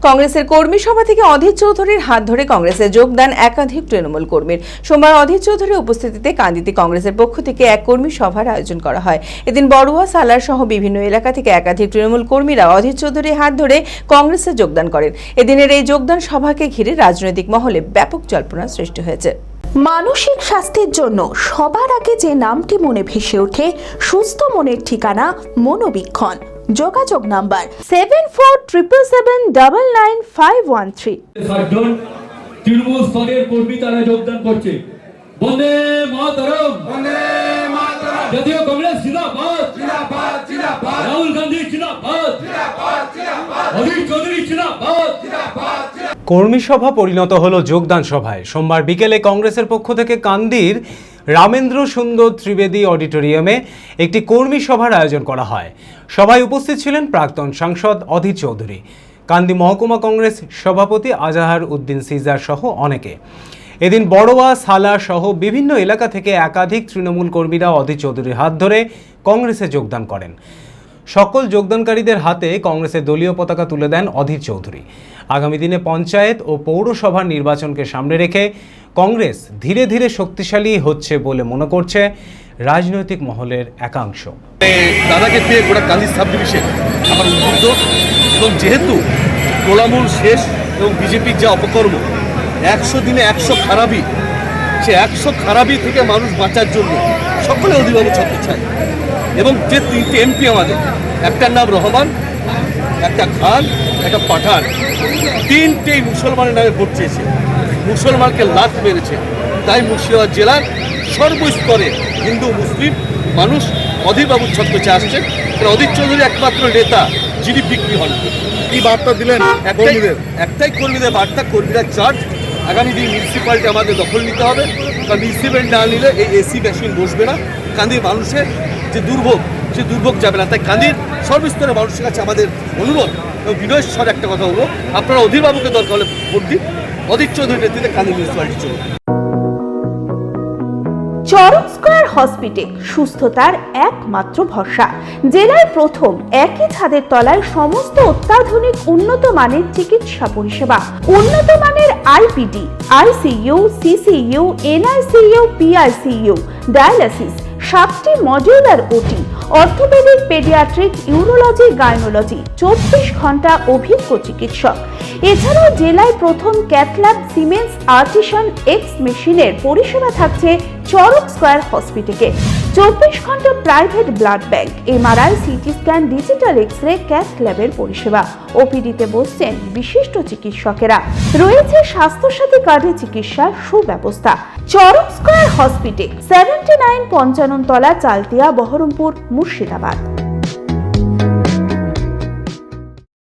কংগ্রেসের কর্মী সভা থেকে অধীর চৌধুরীর হাত ধরে কংগ্রেসে যোগদান একাধিক তৃণমূল কর্মীর। সোমবার অধীর চৌধুরীর উপস্থিতিতে কান্দিতে কংগ্রেসের পক্ষ থেকে এক কর্মী সভার আয়োজন করা হয়। এদিন বড়ুয়া, সালার সহ বিভিন্ন এলাকা থেকে একাধিক তৃণমূল কর্মীরা অধীর চৌধুরীর হাত ধরে কংগ্রেসে যোগদান করেন। এদিনের এই যোগদান সভাকে ঘিরে রাজনৈতিক মহলে ব্যাপক জল্পনা সৃষ্টি হয়েছে। মানসিক স্বাস্থ্যের জন্য সবার আগে যে নামটি মনে ভেসে ওঠে, সুস্থ মনের ঠিকানা মনোবীক্ষণ। যোগাযোগ নাম্বার 7477799513। তৃণমূল স্তরের কর্মী তারা যোগদান করছে। বন্দে মাতরম, বন্দে মাতরম। জাতীয় কংগ্রেস জিন্দাবাদ, জিন্দাবাদ, জিন্দাবাদ। রাহুল গান্ধী জিন্দাবাদ, জিন্দাবাদ, জিন্দাবাদ। অধীর চৌধুরী জিন্দাবাদ, জিন্দাবাদ। কর্মী সভা পরিণত হলো যোগদান সভায়। সোমবার বিকেলে কংগ্রেসের পক্ষ থেকে কান্দির রামেন্দ্র সুন্দর ত্রিবেদী অডিটোরিয়ামে একটি কর্মী সভার আয়োজন করা হয়। সভায় উপস্থিত ছিলেন প্রাক্তন সাংসদ অধীর চৌধুরী, কান্দি মহকুমা কংগ্রেস সভাপতি আজাহার উদ্দিন সিজার সহ অনেকে। এদিন বড়োয়া, সালা সহ বিভিন্ন এলাকা থেকে একাধিক তৃণমূল কর্মীরা অধীর চৌধুরীর হাত ধরে কংগ্রেসে যোগদান করেন। সকল যোগদানকারীদের হাতে কংগ্রেসের দলীয় পতাকা তুলে দেন অধীর চৌধুরী। আগামী দিনে পঞ্চায়েত ও পৌরসভার নির্বাচনকে সামনে রেখে কংগ্রেস ধীরে ধীরে শক্তিশালী হচ্ছে বলে মনে করছে রাজনৈতিক মহলের একাংশ। দাদাকে পেয়ে গোটা কান্দি সাব ডিভিশন আমার উদ্বুদ্ধ, এবং যেহেতু তোলামূল শেষ এবং বিজেপির যা অপকর্ম, 100 দিনে 100 খারাপি, সে 100 খারাপি থেকে মানুষ বাঁচার জন্য সকলে অধিবাবু ছাড়তে চায়। এবং যে 3টে এমপি আমাদের, একটার নাম রহমান, একটা খান, একটা পাঠান, 3টেই মুসলমানের নামে ভোট চেয়েছে, মুসলমানকে লাথ মেরেছে। তাই মুর্শিদাবাদ জেলার সর্বস্তরে হিন্দু মুসলিম মানুষ অধীরবাবুর ছত্রছে আসছে। অধীর চৌধুরী একমাত্র নেতা যিনি বিক্রি হন। কি বার্তা দিলেন? একটাই কর্মীদের বার্তা, কর্মীরা চার্জ। আগামী দিন মিউনিসিপ্যালিটি আমাদের দখল নিতে হবে, কারণ মিউনিসিপ্যালিটি না নিলে এই এসি মেশিন বসবে না। কান্দির মানুষের যে দুর্ভোগ, সে দুর্ভোগ যাবে না। তাই কান্দির সর্বস্তরের মানুষের কাছে আমাদের অনুরোধ এবং বিনয়ের স্বরে একটা কথা হলো, আপনারা অধীরবাবুকে দরকার হলে ভোট দিন। অধীর চৌধুরীর নেতৃত্বে কান্দি মিউনিসিপ্যালিটি চলুন। চরক স্কয়ার হসপিটাল সুস্থতার একমাত্র ভরসা। জেলায় প্রথম একই ছাদের তলায় সমস্ত অত্যাধুনিক উন্নত মানের চিকিৎসা পরিষেবা, উন্নত মানের IPD, ICU, CCU, NICU, PICU, dialysis, 7টি modular OT, orthopaedic, paediatric, urology, gynaecology, 24 ঘন্টা অভিজ্ঞ চিকিৎসক। এছাড়াও জেলায় প্রথম ক্যাথল্যাব, সিমেন্স, আর্টিসান এক্স মেশিনের পরিষেবা থাকছে চরক স্কয়ার হসপিটালে। 24 ঘন্টা private blood bank, MRI, CT scan, digital X-ray, cath ল্যাবের পরিষেবা। ওপিডিতে বসছেন বিশিষ্ট চিকিৎসকেরা। রয়েছে স্বাস্থ্যসাথী কার্ডে চিকিৎসার সুব্যবস্থা। চরক স্কয়ার হসপিটাল, 79 পঞ্চানন তলা, চালতিয়া, বহরমপুর, মুর্শিদাবাদ।